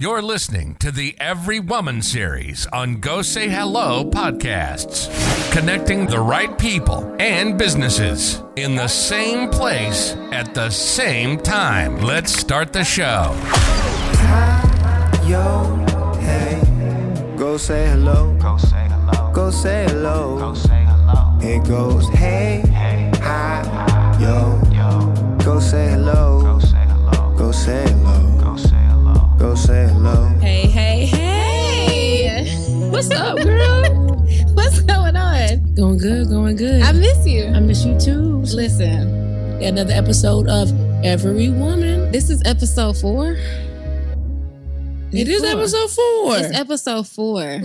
You're listening to the Every Woman series on Go Say Hello podcasts, connecting the right people and businesses in the same place at the same time. Let's start the show. Hi, yo, hey, go say hello. Go say hello. Go say hello. Go say hello. It goes hey, hey, hi, yo, go say hello. Go say hello. Go say hello. Go say hello. Go say hello. Hey, hey, hey. What's up, girl? What's going on? Going good, going good. I miss you. I miss you too. Listen. Got another episode of Every Woman. This is episode 4. It is episode 4. It's episode 4.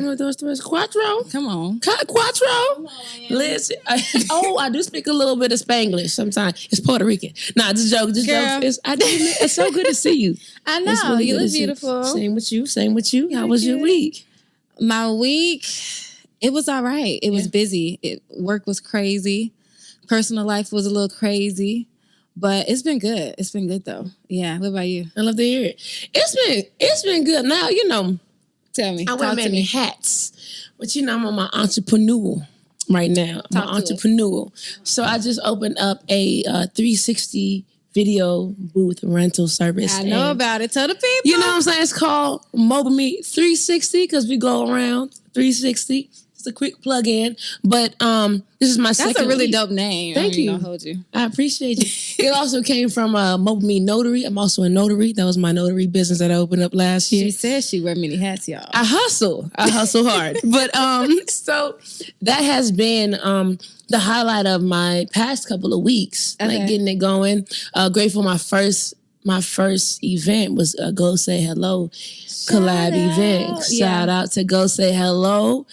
Quattro. Come on. Quattro. Listen. I do speak a little bit of Spanglish sometimes. It's Puerto Rican. Nah, just joke. Just Girl. joke. It's so good to see you. I know. It's really You good look to see you. beautiful. Same with you. Same with you. How You're was your good. week? My week, it was all right. It was busy. Work was crazy. Personal life was a little crazy. But it's been good. It's been good though. Yeah. What about you? I love to hear it. It's been good. Now, Tell me. I wear Talk to many me. hats, but I'm on my entrepreneur right now. Talk to my entrepreneur. So I just opened up a 360 video booth rental service. I know and about it. Tell the people. you know what I'm saying? It's called Mobile Me 360 because we go around 360. It's a quick plug-in, but this is my second. That's a really week. dope name. Thank I'm you. gonna hold you. I appreciate you. It also came from Mobile Me Notary. I'm also a notary. That was my notary business that I opened up last year. She says she wear many hats, y'all. I hustle hard. But so that has been the highlight of my past couple of weeks, Okay. like getting it going. Grateful my first event was a Go Say Hello collab event. Shout out to Go Say Hello.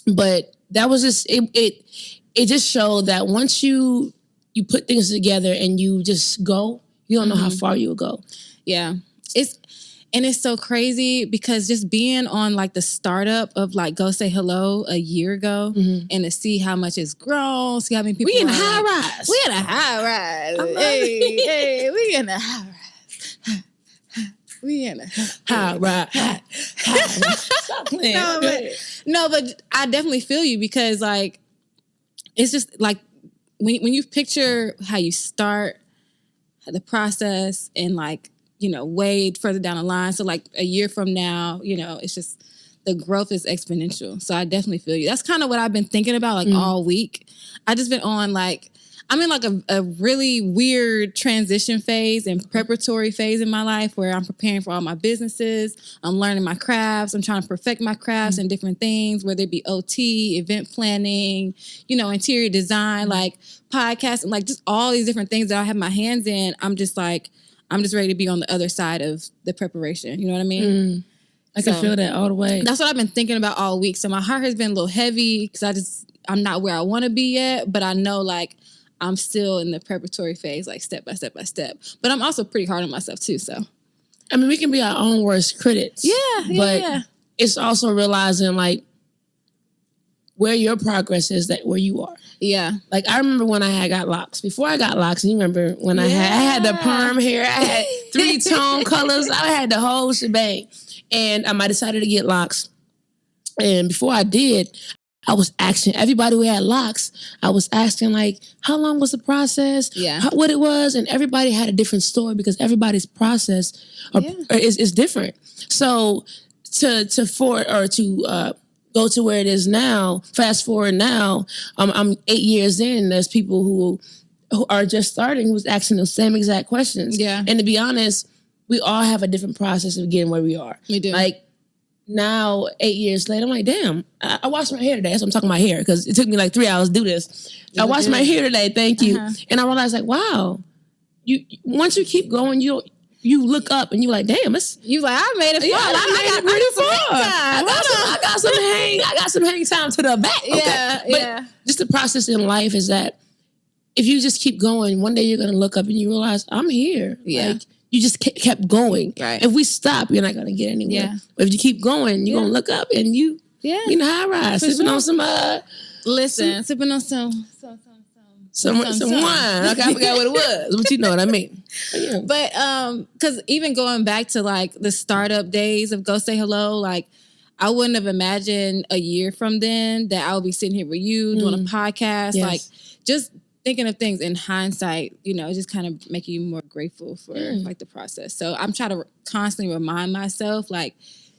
But that was just it just showed that once you put things together and you just go, you don't know how far you'll go. Yeah. It's so crazy because just being on like the startup of like Go Say Hello a year ago and to see how much it's grown, see how many people We in a are high like, rise. We in a high rise. love Hey, we in a high rise. We in a High rise. Stop playing. No, but I definitely feel you because like it's just like when you picture how you start the process and like way further down the line. So like a year from now, it's just the growth is exponential. So I definitely feel you. That's kind of what I've been thinking about like all week. I just been on like I'm in like a really weird transition phase and preparatory phase in my life where I'm preparing for all my businesses. I'm learning my crafts. I'm trying to perfect my crafts and different things, whether it be OT, event planning, interior design, like podcasting, like just all these different things that I have my hands in. I'm just ready to be on the other side of the preparation. You know what I mean? I can feel that all the way. That's what I've been thinking about all week. So my heart has been a little heavy because I'm not where I want to be yet, but I know like I'm still in the preparatory phase, like step by step by step. But I'm also pretty hard on myself too, so. I mean, we can be our own worst critics. Yeah. It's also realizing like where your progress is that where you are. Yeah. Like I remember when I got locks. Before I got locks, you remember when I had the perm hair, I had 3-tone colors, I had the whole shebang. And I decided to get locks. And before I did, I was asking everybody who had locks, I was asking like, how long was the process? Yeah. What it was. And everybody had a different story because everybody's process is different. So to go to where it is now, fast forward now, I'm 8 years in, there's people who are just starting who's asking those same exact questions. Yeah. And to be honest, we all have a different process of getting where we are. We do. Like, now, 8 years later, I'm like, damn, I washed my hair today. That's what I'm talking about hair, because it took me like 3 hours to do this. I washed my hair today, thank you. And I realized like, wow, once you keep going, you look up and you're like, damn, You like, I made it far. Yeah, I made it pretty far. I got some hang time to the back. Okay. But just the process in life is that if you just keep going, one day you're going to look up and you realize, I'm here. Yeah. Like, you just kept going. Right. If we stop, you're not going to get anywhere. Yeah. But if you keep going, you're going to look up and you know, high rise, sipping on some... Listen, sipping on some some wine. Like, I forgot what it was, but you know what I mean. Yeah. But because even going back to like the startup days of Go Say Hello, like I wouldn't have imagined a year from then that I would be sitting here with you doing a podcast. Yes. Like just thinking of things in hindsight, you know, just kind of making you more grateful for like the process. So I'm trying to constantly remind myself, like,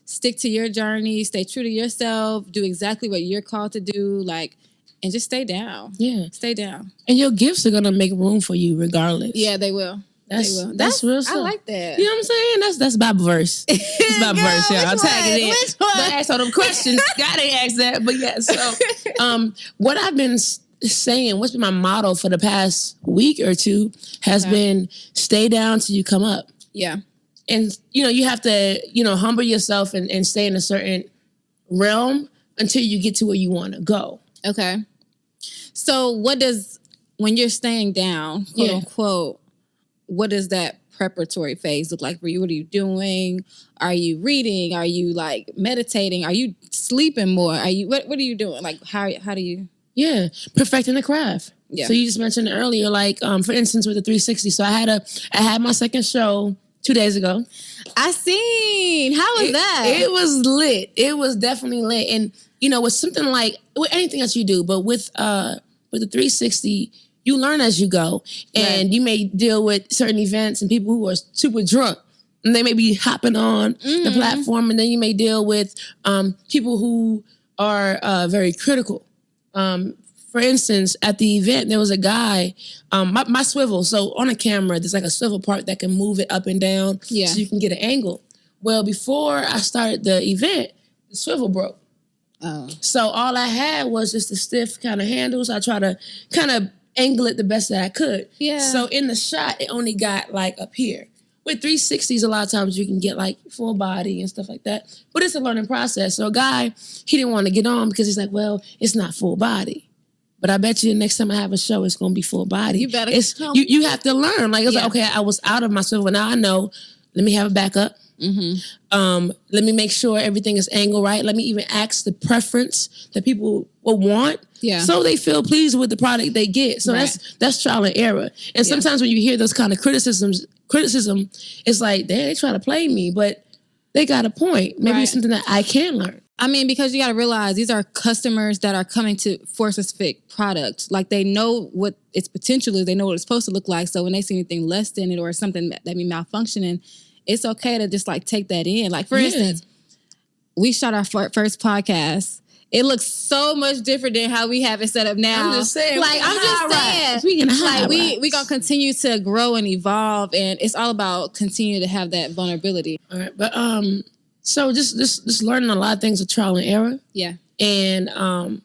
stick to your journey, stay true to yourself, do exactly what you're called to do, like, and just stay down. Yeah. Stay down. And your gifts are going to make room for you regardless. Yeah, they will. That's real stuff. I like that. You know what I'm saying? That's Bible verse. It's Bible verse, y'all. I'll tag it in. Which one? Don't ask all them questions. God ain't ask that. But yeah, so what I've been saying, what's been my motto for the past week or two has been stay down till you come up. Yeah. And, you know, you have to, you know, humble yourself and stay in a certain realm until you get to where you want to go. Okay. So when you're staying down, quote unquote, what does that preparatory phase look like for you? What are you doing? Are you reading? Are you like meditating? Are you sleeping more? What are you doing? Like how do you? Yeah, perfecting the craft. Yeah. So you just mentioned earlier, like for instance, with the 360. So I had my second show 2 days ago. I seen. How was that? It was lit. It was definitely lit. And you know, with something like with anything that you do, but with the 360, you learn as you go, and you may deal with certain events and people who are super drunk, and they may be hopping on the platform, and then you may deal with people who are very critical. For instance, at the event, there was a guy, my swivel. So on a camera, there's like a swivel part that can move it up and down so you can get an angle. Well, before I started the event, the swivel broke. Oh. So all I had was just a stiff kind of handle. So I try to kind of angle it the best that I could. Yeah. So in the shot, it only got like up here. With 360s, a lot of times you can get like full body and stuff like that. But it's a learning process. So a guy, he didn't want to get on because he's like, well, it's not full body. But I bet you the next time I have a show, it's going to be full body. You better come. You have to learn. Like, it's like, okay, I was out of my swivel. Now I know, let me have a backup. Mm-hmm. Let me make sure everything is angled right. Let me even ask the preference that people will want. Yeah. So they feel pleased with the product they get. So that's trial and error. And sometimes when you hear those kind of criticism, it's like, they try to play me, but they got a point. Maybe it's something that I can learn. I mean, because you got to realize these are customers that are coming for a specific product. Like, they know what its potential is. They know what it's supposed to look like. So when they see anything less than it or something that may malfunctioning, it's okay to just like take that in. Like, for instance, we shot our first podcast. It looks so much different than how we have it set up now. I'm just saying. Like, we gonna continue to grow and evolve, and it's all about continuing to have that vulnerability. All right, but so just learning a lot of things with trial and error. Yeah, and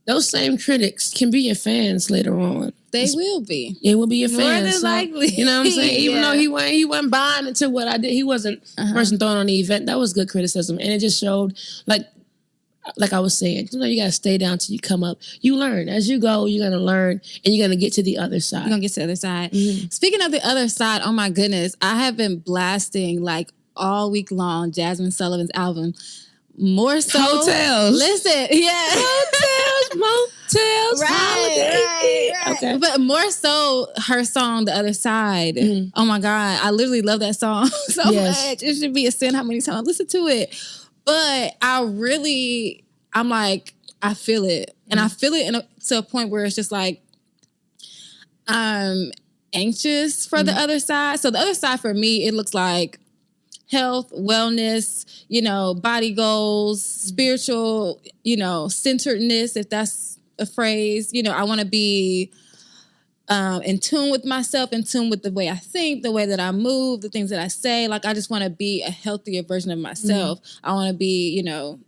those same critics can be your fans later on. They will be. It will be your fans. More than likely. You know what I'm saying? Even though he wasn't buying into what I did, he wasn't the person throwing on the event. That was good criticism, and it just showed like I was saying, you know, you got to stay down till you come up. You learn. As you go, you're going to learn, and you're going to get to the other side. You're going to get to the other side. Mm-hmm. Speaking of the other side, oh my goodness, I have been blasting like all week long Jasmine Sullivan's album. More so. Hotels. Listen, Hotels, motels, right. Okay. But more so her song, The Other Side. Mm-hmm. Oh my God, I literally love that song so much. It should be a sin how many times I listen to it. But I'm like, I feel it. And I feel it to a point where it's just like, I'm anxious for the other side. So the other side for me, it looks like health, wellness, you know, body goals, spiritual, you know, centeredness, if that's a phrase. You know, I want to be in tune with myself, in tune with the way I think, the way that I move, the things that I say. Like, I just want to be a healthier version of myself. I want to be, you know,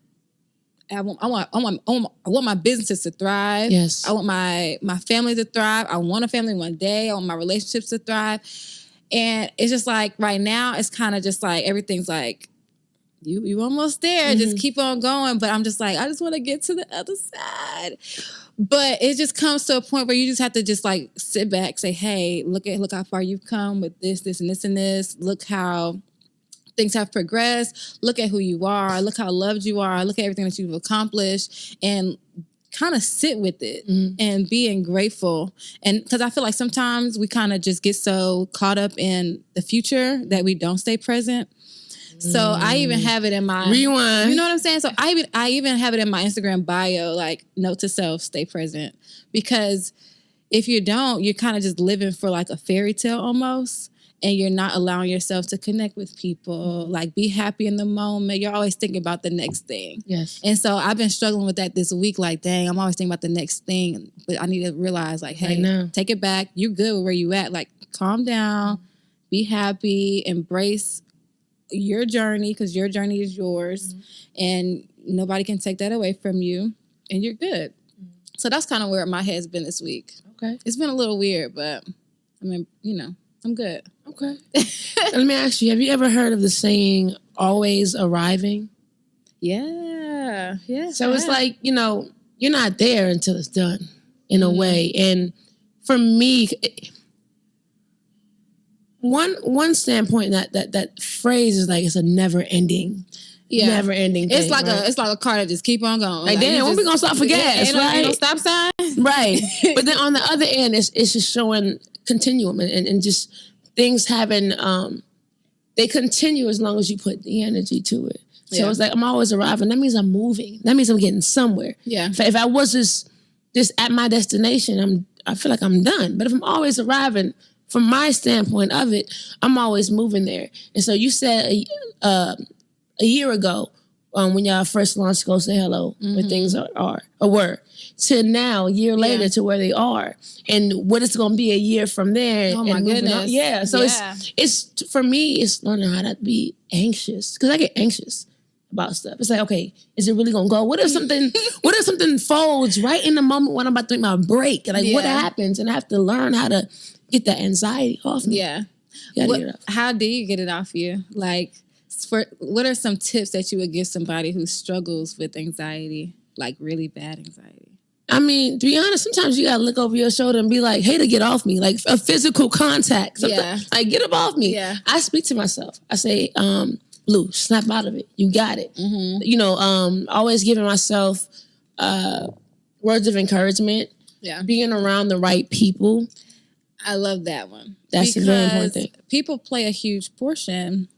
I want my businesses to thrive. Yes. I want my family to thrive. I want a family one day. I want my relationships to thrive. And it's just like right now, it's kind of just like everything's like, you almost there. Just keep on going. But I'm just like, I just want to get to the other side. But it just comes to a point where you just have to just like sit back, say, hey, look how far you've come with this, this, and this, and this. Look how things have progressed. Look at who you are. Look how loved you are. Look at everything that you've accomplished. And kind of sit with it and being grateful. And because I feel like sometimes we kind of just get so caught up in the future that we don't stay present. So I even have it in my rewind. You know what I'm saying? So I even have it in my Instagram bio, like note to self, stay present. Because if you don't, you're kind of just living for like a fairy tale almost. And you're not allowing yourself to connect with people, like be happy in the moment. You're always thinking about the next thing. Yes. And so I've been struggling with that this week. Like, dang, I'm always thinking about the next thing. But I need to realize, like, hey, take it back. You're good with where you at. Like, calm down, be happy, embrace your journey because your journey is yours. And nobody can take that away from you. And you're good. So that's kind of where my head's been this week. Okay. It's been a little weird, but I mean, you know, I'm good. Okay. Let me ask you, have you ever heard of the saying, always arriving? Yeah. So it's like, you know, you're not there until it's done in a way. And for me, one standpoint that phrase is like it's a never ending thing. It's like a car that just keep on going. Like damn, when we gonna stop for gas, right? Ain't no stop sign. Right. But then on the other end, it's just showing continuum and just things having they continue as long as you put the energy to it. So it's like I'm always arriving. That means I'm moving. That means I'm getting somewhere. Yeah. If I was just at my destination, I feel like I'm done. But if I'm always arriving, from my standpoint of it, I'm always moving there. And so you said a year ago, when y'all first launched Go Say Hello, where things were, to now, a year later, to where they are, and what it's going to be a year from there. Oh my goodness! Yeah, so it's for me, it's learning how to be anxious because I get anxious about stuff. It's like, okay, is it really going to go? What if something folds right in the moment when I'm about to make my break? Like, what happens? And I have to learn how to get that anxiety off me. Yeah. How do you get it off you? Like, what are some tips that you would give somebody who struggles with anxiety, like really bad anxiety? I mean, to be honest, sometimes you gotta look over your shoulder and be like, hey, to get off me, like a physical contact. Like, get up off me. Yeah. I speak to myself. I say, Blu, snap out of it. You got it. Mm-hmm. You know, always giving myself words of encouragement. Yeah. Being around the right people. I love that one. That's a very important thing. People play a huge portion.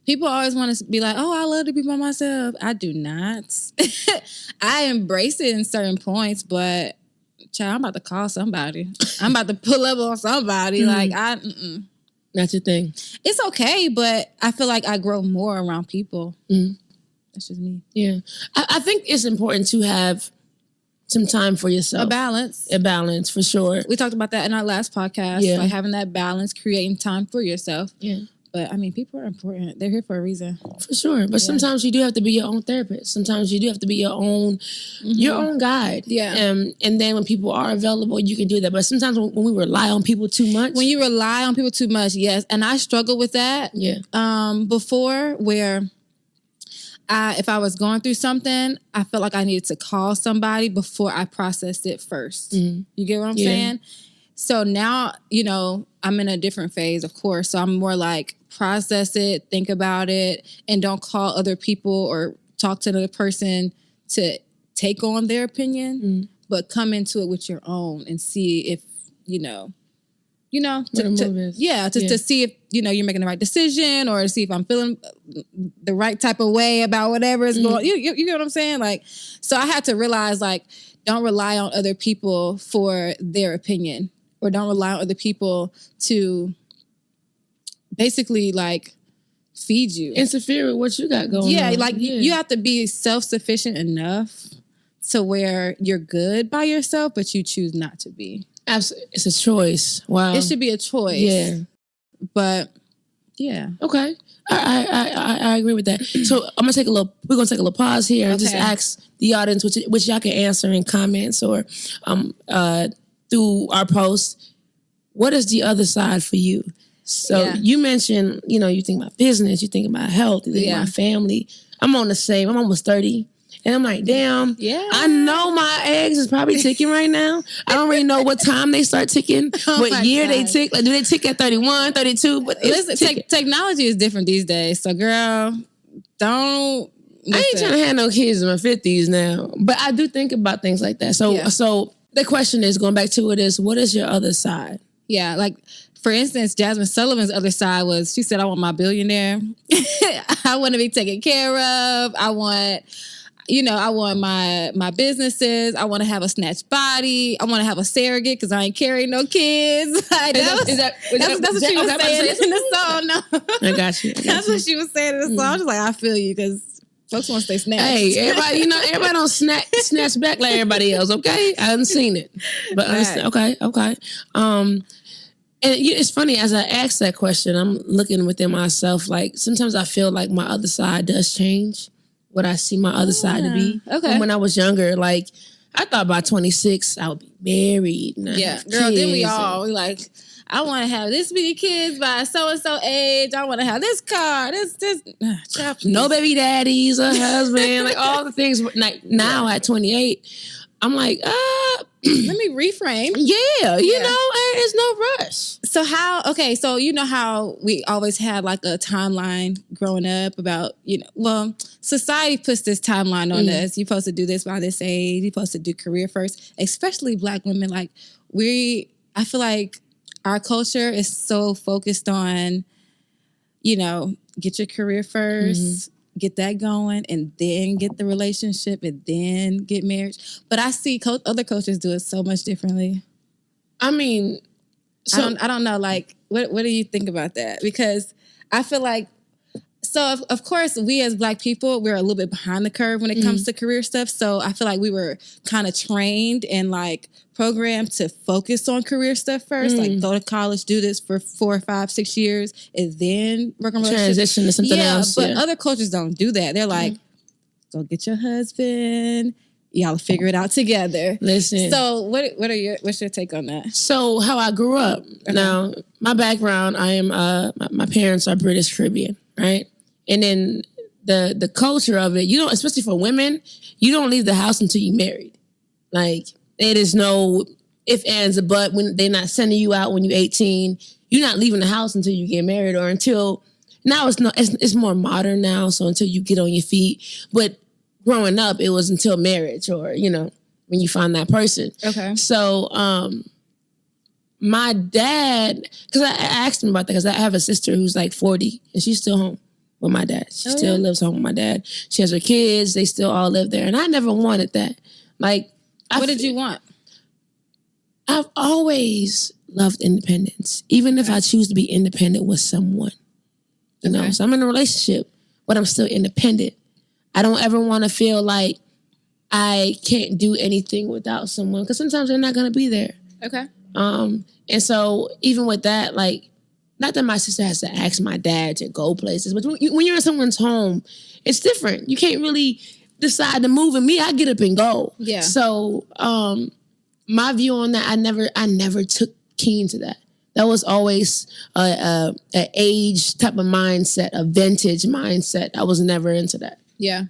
People always want to be like, oh, I love to be by myself. I do not. I embrace it in certain points, but child, I'm about to call somebody. I'm about to pull up on somebody. Like, That's your thing. It's okay, but I feel like I grow more around people. That's just me. Yeah. I think it's important to have some time for yourself. A balance. A balance, for sure. We talked about that in our last podcast. Yeah. Like having that balance, creating time for yourself. Yeah. But, I mean, people are important. They're here for a reason. For sure. But sometimes you do have to be your own therapist. Sometimes you do have to be your own guide. Yeah. And then when people are available, you can do that. But sometimes when we rely on people too much. When you rely on people too much, yes. And I struggled with that before, where if I was going through something, I felt like I needed to call somebody before I processed it first. You get what I'm saying? So now, you know, I'm in a different phase, of course. So I'm more like, process it, think about it, and don't call other people or talk to another person to take on their opinion, but come into it with your own and see if, to see if, you're making the right decision, or to see if I'm feeling the right type of way about whatever is going on. You get what I'm saying? Like, so I had to realize, like, don't rely on other people for their opinion, or don't rely on other people to basically, like, feed you. Interfere with what you got going on. Yeah, like, you have to be self-sufficient enough to where you're good by yourself, but you choose not to be. Absolutely. It's a choice. Wow. It should be a choice. Yeah. But, yeah. Okay. I agree with that. So we're going to take a little pause here and just ask the audience, which y'all can answer in comments or through our post. What is the other side for you? So you mentioned, you think about business, you think about health, you think about family. I'm on the same. I'm almost 30. And I'm like, damn, I know my eggs is probably ticking right now. I don't really know what time they start ticking, what year they tick. Like, do they tick at 31, 32? But listen, technology is different these days. So, girl, don't I ain't trying to have no kids in my 50s now. But I do think about things like that. So the question is, going back to it, is what is your other side? Yeah, like for instance, Jasmine Sullivan's other side was she said, I want my billionaire. I want to be taken care of. I want my businesses. I want to have a snatched body. I want to have a surrogate because I ain't carrying no kids. That's what she was saying in the song. No. I got you. That's what she was saying in the song. I was like, I feel you because folks want to stay snatched. Hey, everybody don't snatch back like everybody else, okay? I haven't seen it. But right. Okay. And it's funny, as I ask that question, I'm looking within myself, like sometimes I feel like my other side does change. What I see my other side to be. Okay. And when I was younger, like I thought by 26 I would be married. Yeah, girl. Then we like, I want to have this many kids by so and so age. I want to have this car. No baby daddies, a husband, like all the things. Like now at 28, I'm like, let me reframe. Yeah, you know, it's no rush. So so you know how we always had like a timeline growing up about, society puts this timeline on us. You're supposed to do this by this age. You're supposed to do career first, especially Black women. Like I feel like our culture is so focused on, get your career first, get that going, and then get the relationship, and then get married. But I see other cultures do it so much differently. I mean, so I don't know. Like, what do you think about that? Because I feel like, of course, we as Black people, we're a little bit behind the curve when it comes to career stuff. So I feel like we were kind of trained and like programmed to focus on career stuff first. Like go to college, do this for 4, 5, 6 years, and then work on transition to something else. But other cultures don't do that. They're like, go get your husband. Y'all figure it out together. Listen. So what's your take on that? So how I grew up. Okay. Now, my background, I am my parents are British Caribbean, right? And then the culture of it, especially for women, you don't leave the house until you're married. Like, it is no if, ands, or but. When they're not sending you out when you're 18, you're not leaving the house until you get married or until, now it's more modern now, so until you get on your feet. But growing up, it was until marriage or, when you find that person. Okay. So, my dad, because I asked him about that, because I have a sister who's like 40 and she's still home with my dad. She still lives home with my dad. She has her kids. They still all live there. And I never wanted that. Like, what did you want? I've always loved independence, even if I choose to be independent with someone. So I'm in a relationship, but I'm still independent. I don't ever want to feel like I can't do anything without someone, because sometimes they're not going to be there. Okay. And so even with that, like, not that my sister has to ask my dad to go places, but when you're in someone's home, it's different. You can't really decide to move. And me, I get up and go. Yeah. So my view on that, I never took keen to that. That was always an age type of mindset, a vintage mindset. I was never into that. Yeah.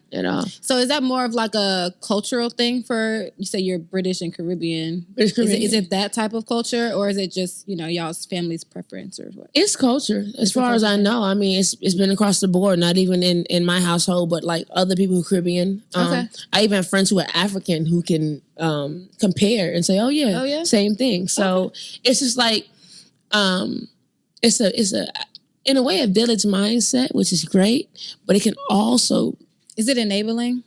So is that more of like a cultural thing for, you say you're British and Caribbean. British Caribbean. Is it that type of culture, or is it just, y'all's family's preference or what? It's culture. As far as I know. I mean, it's been across the board, not even in my household, but like other people who are Caribbean. I even have friends who are African who can compare and say, oh yeah, same thing. So it's just like, it's a in a way a village mindset, which is great, but it can also, is it enabling?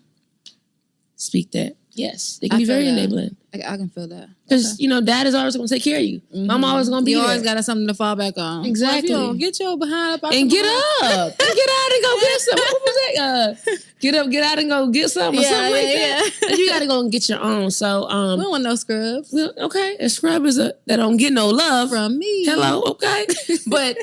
Speak that. Yes. It can be very enabling. I can feel that. Because, dad is always going to take care of you. Mom always going to be there. You always got something to fall back on. Exactly. Well, get your behind up. And get up. And get out and go get some. What was that? Get up, get out and go get something or something like that. And you got to go and get your own. So, we don't want no scrubs. Okay. A scrub is that don't get no love. From me. Hello. Okay. But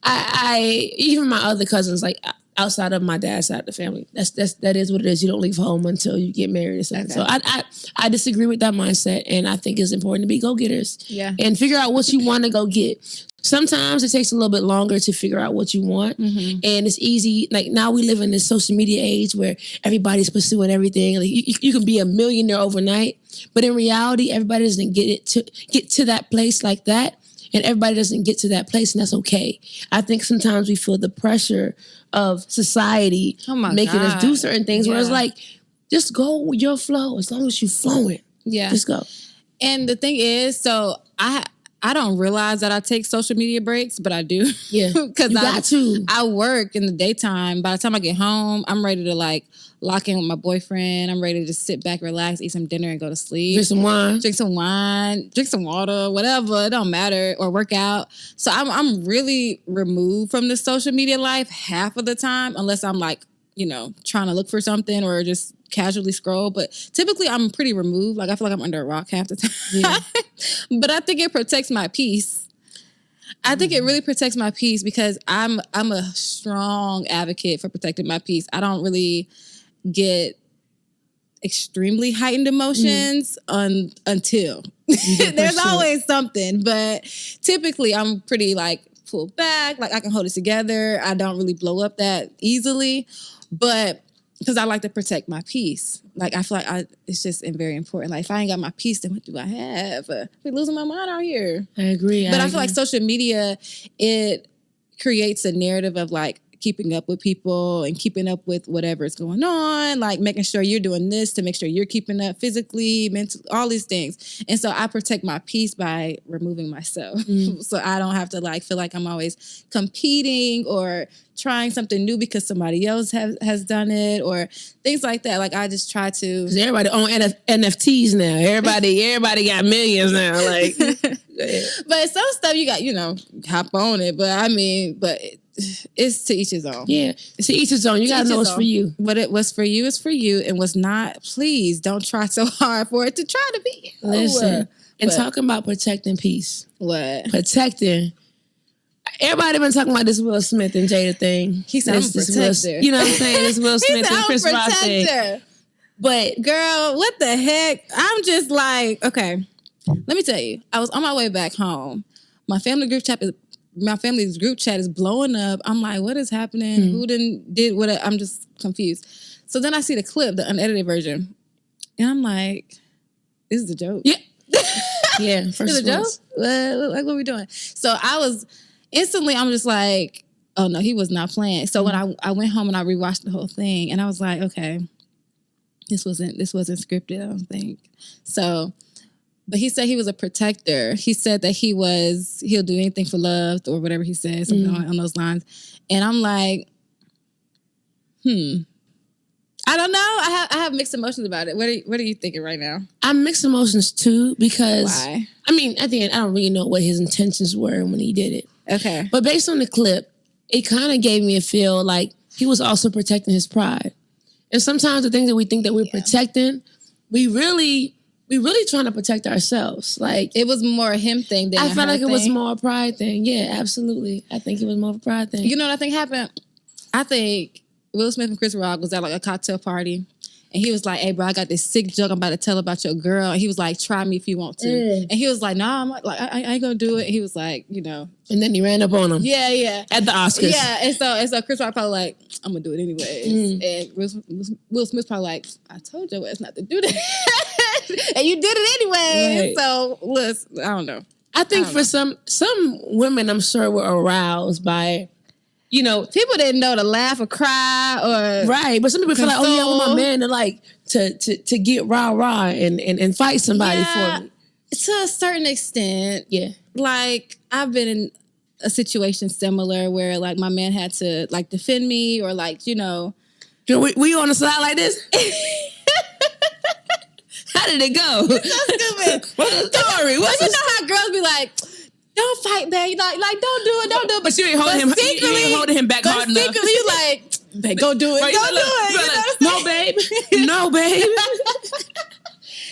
I even my other cousins, like, outside of my dad's side of the family, that is what it is. You don't leave home until you get married or something. Okay. So I disagree with that mindset, and I think it's important to be go-getters. Yeah. And figure out what you want to go get. Sometimes it takes a little bit longer to figure out what you want, and it's easy. Like, now we live in this social media age where everybody's pursuing everything. Like, you can be a millionaire overnight, but in reality, everybody doesn't get to that place like that. and everybody doesn't get to that place, and that's okay. I think sometimes we feel the pressure of society making us do certain things where it's like, just go with your flow as long as you flowing. Yeah. Just go. And the thing is, so I don't realize that I take social media breaks, but I do. Yeah. Because I work in the daytime. By the time I get home, I'm ready to like lock in with my boyfriend. I'm ready to just sit back, relax, eat some dinner, and go to sleep. Drink some wine, drink some water, whatever. It don't matter. Or work out. So I'm really removed from the social media life half of the time, unless I'm like, trying to look for something or just casually scroll. But typically I'm pretty removed. Like I feel like I'm under a rock half the time. Yeah. But I think it protects my peace. I think it really protects my peace because I'm a strong advocate for protecting my peace. I don't really get extremely heightened emotions until there's always something. But typically I'm pretty like pulled back. Like I can hold it together. I don't really blow up that easily. But because I like to protect my peace. Like, I feel like it's just very important. Like, if I ain't got my peace, then what do I have? I'm losing my mind out here. I agree. But I feel like social media, it creates a narrative of, like, keeping up with people and keeping up with whatever is going on, like making sure you're doing this to make sure you're keeping up physically, mentally, all these things. And so I protect my peace by removing myself. So I don't have to like feel like I'm always competing or trying something new because somebody else has done it or things like that. Like I just try to... Because everybody own NFTs now. Everybody got millions now. Like, but some stuff you got, hop on it. But I mean, it's to each his own. Yeah, to each his own. You gotta know what's for you. What's for you is for you, and what's not, please don't try so hard for it to try to be. Listen, and talking about protecting peace. What? Protecting. Everybody been talking about this Will Smith and Jada thing. He said, I'm a protector. You know what I'm saying? This Will Smith and Chris Rock thing. But girl, what the heck? I'm just like, okay, let me tell you. I was on my way back home. My family's group chat is blowing up. I'm like, what is happening? Who did what? I'm just confused. So then I see the clip, the unedited version. And I'm like, this is a joke. Yeah. Yeah. This is a joke? Like, what are we doing? So I'm just like, oh no, he was not playing. So when I went home and I rewatched the whole thing and I was like, okay, this wasn't scripted, I don't think. So, but he said he was a protector. He said that he'll do anything for love or whatever he said, something on those lines. And I'm like, I don't know. I have mixed emotions about it. What are you thinking right now? I'm mixed emotions too because why? I mean, at the end, I don't really know what his intentions were when he did it. Okay. But based on the clip, it kind of gave me a feel like he was also protecting his pride. And sometimes the things that we think that we're protecting, we really trying to protect ourselves. Like it was more a him thing than I felt like it was thing. more a pride thing. Yeah, absolutely. I think it was more of a pride thing. You know what I think happened? I think Will Smith and Chris Rock was at like a cocktail party. And he was like, hey, bro, I got this sick joke I'm about to tell about your girl. And he was like, try me if you want to. And he was like, nah, I ain't gonna do it. And he was like, And then he ran up on him. Yeah. At the Oscars. Yeah, and so Chris Rock probably like, I'm gonna do it anyways. And Will Smith probably like, I told your ass not to do that. And you did it anyway. Right. So, listen, I don't know. I think for some women, I'm sure, were aroused by... people didn't know to laugh or cry or right, but some people feel like, oh yeah, I want my man to like to get rah and fight somebody for me. To a certain extent, yeah. Like I've been in a situation similar where like my man had to like defend me or like were you on the side like this? How did it go? So stupid. What's the story? You know how girls be like, don't fight, babe. Like, don't do it. But you ain't holding him. You ain't holding him back hard enough. Secretly, you like, babe, go do it. Right, Don't do it. No, babe. No, babe.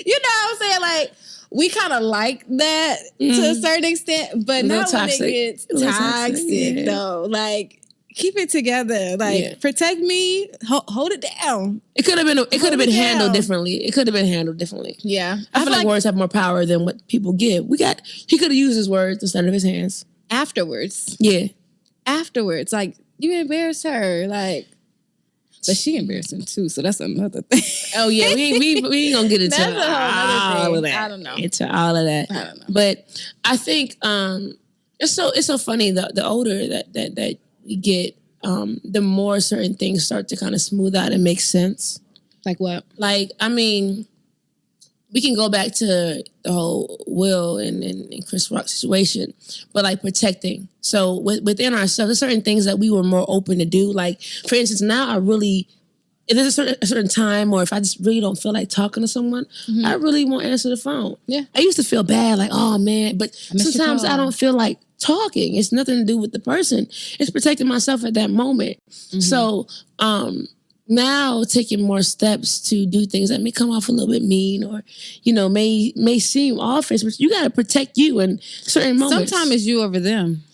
You know what I'm saying? Like, we kind of like that to a certain extent, but not when it gets toxic, though. Like, keep it together. Like, protect me. Hold it down. It could have been handled differently. It could have been handled differently. Yeah. I feel like words have more power than what people give. He could have used his words instead of his hands. Afterwards. Yeah. Afterwards. Like, you embarrassed her. Like, but she embarrassed him too, so that's another thing. Oh yeah, we ain't gonna get into all of that. I don't know. Into all of that. I don't know. But I think It's so funny. The older that we get, the more certain things start to kind of smooth out and make sense. Like what? Like, I mean, we can go back to the whole Will and Chris Rock situation, but like protecting. So within ourselves, there's certain things that we were more open to do. Like, for instance, now if there's a certain time, or if I just really don't feel like talking to someone, I really won't answer the phone. Yeah. I used to feel bad, like, oh man, but sometimes I don't feel like talking. It's nothing to do with the person. It's protecting myself at that moment. So now taking more steps to do things that may come off a little bit mean, or, you know, may seem offish, but you got to protect you in certain moments. Sometimes it's you over them.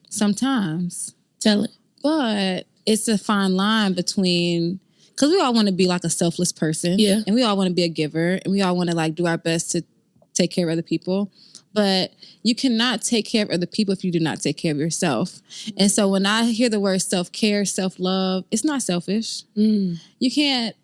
Sometimes. Tell it. But it's a fine line between, because we all want to be like a selfless person. Yeah. And we all want to be a giver. And we all want to like do our best to take care of other people. But you cannot take care of other people if you do not take care of yourself. And so when I hear the word self-care, self-love, it's not selfish. You can't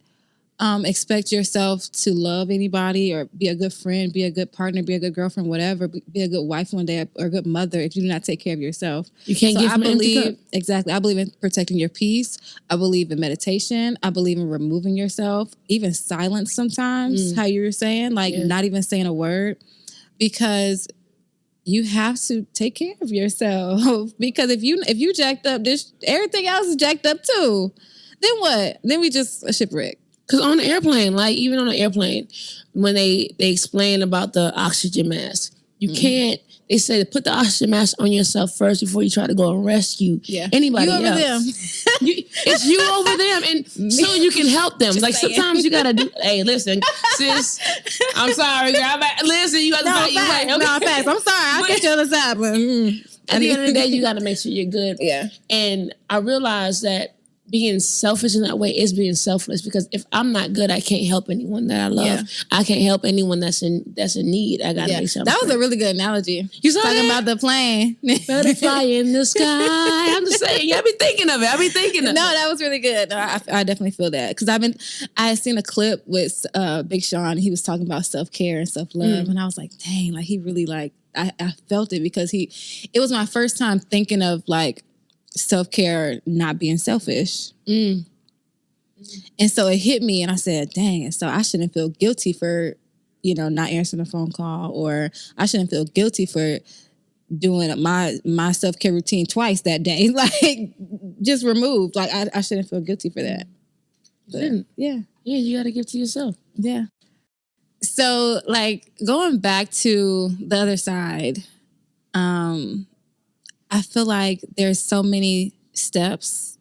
expect yourself to love anybody or be a good friend, be a good partner, be a good girlfriend, whatever, be a good wife one day or a good mother if you do not take care of yourself. You can't give I from an empty cup. believe, exactly. I believe in protecting your peace. I believe in meditation. I believe in removing yourself, even silence sometimes, how you were saying, like not even saying a word, because you have to take care of yourself. Because if you jacked up, everything else is jacked up too. Then what? Then we just a shipwreck. Because on the airplane, like even on the airplane, when they explain about the oxygen mask, you can't, they say to put the oxygen mask on yourself first before you try to go and rescue anybody you over else. them. It's you over them, and so you can help them. Just like saying. sometimes you gotta do, hey, listen, sis, I'm sorry, girl. Listen, you gotta No, you right. Okay. facts. I'm sorry. I'll get you on the side, but At the end of the day, you gotta make sure you're good. Yeah. And I realized that being selfish in that way is being selfless, because if I'm not good, I can't help anyone that I love. Yeah. I can't help anyone that's in need. I gotta make sure. That was a really good analogy. You saw talking that? about the plane. Butterfly in the sky. I'm just saying. I be thinking of it. No, that was really good. No, I definitely feel that, because I had seen a clip with Big Sean. He was talking about self-care and self-love, and I was like, dang, like he really like I felt it, because it was my first time thinking of like self-care not being selfish. And so it hit me, and I said, dang, so I shouldn't feel guilty for, not answering a phone call, or I shouldn't feel guilty for doing my self-care routine twice that day. Like, just removed. Like, I shouldn't feel guilty for that. But, yeah, you gotta give to yourself. Yeah. So, like, going back to the other side, I feel like there's so many steps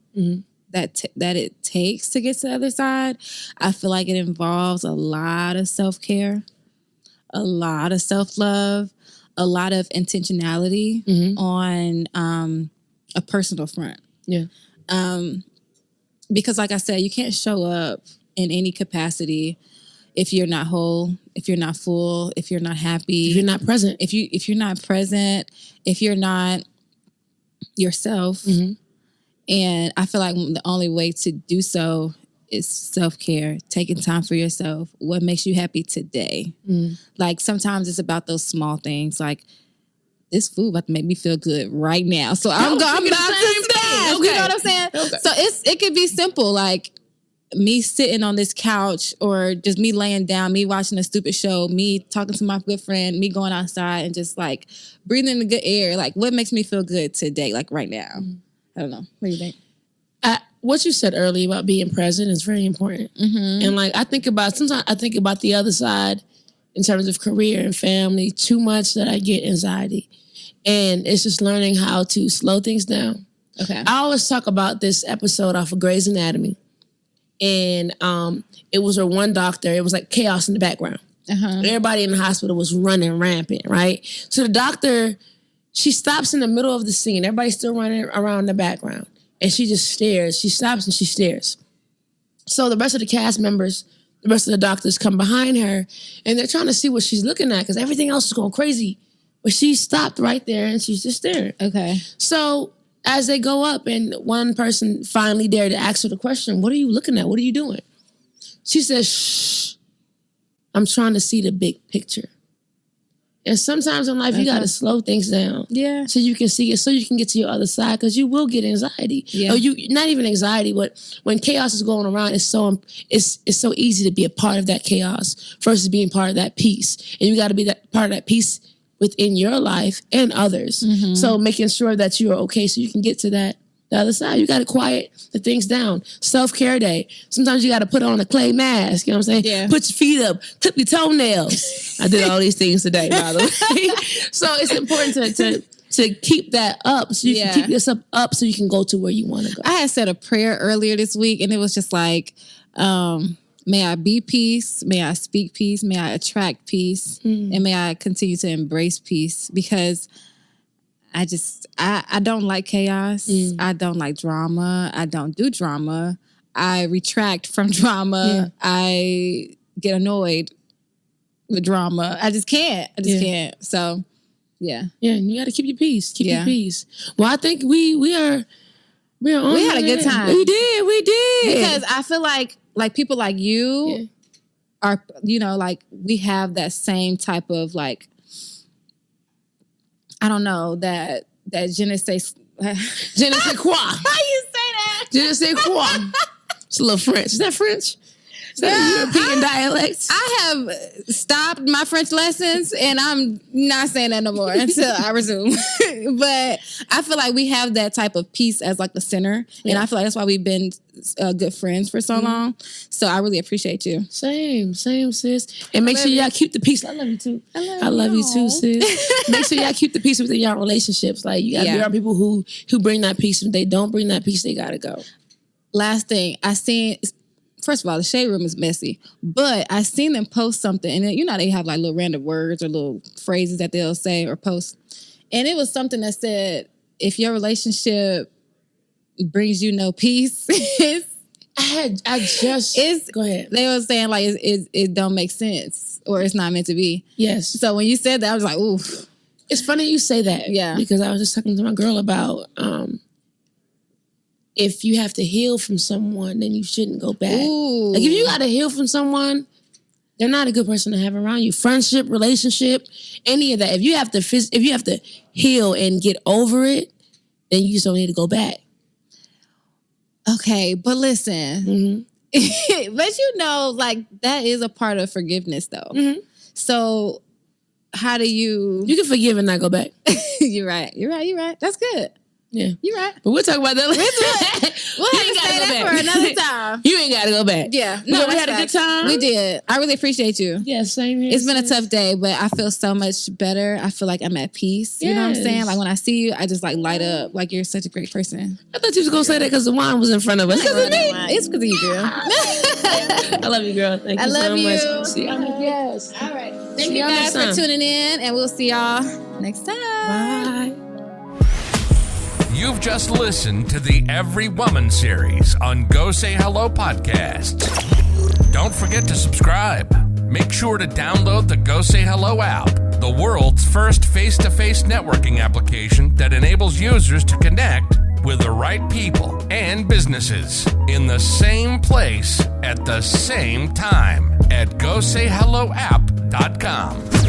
that it takes to get to the other side. I feel like it involves a lot of self-care, a lot of self-love, a lot of intentionality on a personal front. Yeah. Because like I said, you can't show up in any capacity if you're not whole, if you're not full, if you're not happy, if you're not present, if you're not present, if you're not yourself. And I feel like the only way to do so is self-care, taking time for yourself. What makes you happy today? Like sometimes it's about those small things, like this food about to make me feel good right now. So I'm about to smash. Okay. You know what I'm saying? Okay. So it could be simple, like me sitting on this couch, or just me laying down, me watching a stupid show, me talking to my good friend, me going outside and just like breathing the good air. Like what makes me feel good today, like right now? I don't know. What do you think? What you said earlier about being present is very important. And like sometimes I think about the other side in terms of career and family too much, that I get anxiety. And it's just learning how to slow things down. Okay. I always talk about this episode off of Grey's Anatomy. And it was her one doctor. It was like chaos in the background. Everybody in the hospital was running rampant, right? So the doctor, she stops in the middle of the scene. Everybody's still running around in the background. And she just stares. She stops and she stares. So the rest of the cast members, the rest of the doctors come behind her, and they're trying to see what she's looking at, because everything else is going crazy. But she stopped right there and she's just staring. Okay. So as they go up, and one person finally dared to ask her the question, what are you looking at? What are you doing? She says, shh, I'm trying to see the big picture. And sometimes in life, you got to slow things down. Yeah. So you can see it, so you can get to your other side, because you will get anxiety. Yeah. Or not even anxiety, but when chaos is going around, it's so easy to be a part of that chaos versus being part of that peace. And you got to be that part of that peace within your life and others. Mm-hmm. So making sure that you are okay so you can get to the other side. You got to quiet the things down. Self-care day. Sometimes you got to put on a clay mask. You know what I'm saying? Yeah. Put your feet up. Clip your toenails. I did all these things today, by the way. So it's important to keep that up, so you can keep yourself up so you can go to where you want to go. I had said a prayer earlier this week, and it was just like, may I be peace, may I speak peace, may I attract peace, and may I continue to embrace peace, because I don't like chaos. I don't like drama. I don't do drama. I retract from drama. Yeah. I get annoyed with drama. I just can't. Can't. So, yeah. Yeah, and you got to keep your peace. Keep your peace. Well, I think we had a good time. We did. Because I feel like people like you are, like we have that same type of like, I don't know, that je ne sais quoi. How you say that? Je ne sais quoi. It's a little French. Is that French? Is that European dialect? I have stopped my French lessons, and I'm not saying that no more until I resume. But I feel like we have that type of peace as like the center, and I feel like that's why we've been good friends for so long. So I really appreciate you. Same, sis. And make sure y'all keep the peace. I love you too. I love you too, sis. Make sure y'all keep the peace within y'all relationships. Like, you gotta be around people who bring that peace. If they don't bring that peace, they gotta go. Last thing I seen. First of all, the shade room is messy, but I seen them post something, and they have like little random words or little phrases that they'll say or post, and it was something that said, "If your relationship brings you no peace," go ahead. They were saying like it don't make sense or it's not meant to be. Yes. So when you said that, I was like, ooh. It's funny you say that. Yeah. Because I was just talking to my girl about. If you have to heal from someone, then you shouldn't go back. Ooh. Like, if you got to heal from someone, they're not a good person to have around you. Friendship, relationship, any of that. If you have to heal and get over it, then you just don't need to go back. Okay, but listen, but like that is a part of forgiveness, though. Mm-hmm. So how do you can forgive and not go back? You're right. That's good. Yeah. You're right. But we'll talk about that later. We'll have to say that for another time. You ain't got to go back. Yeah. No, we had a good time. We did. I really appreciate you. Yeah, same here. It's been a tough day, but I feel so much better. I feel like I'm at peace. Yes. You know what I'm saying? Like when I see you, I just like light up. Like you're such a great person. I thought you was going to say that because the wine was in front of us. It's because of you, girl. I love you, girl. Thank you so much. See y'all. Yes. All right. Thank you guys for tuning in, and we'll see y'all next time. Bye. You've just listened to the Every Woman series on Go Say Hello podcast. Don't forget to subscribe. Make sure to download the Go Say Hello app, the world's first face-to-face networking application that enables users to connect with the right people and businesses in the same place at the same time at GoSayHelloApp.com.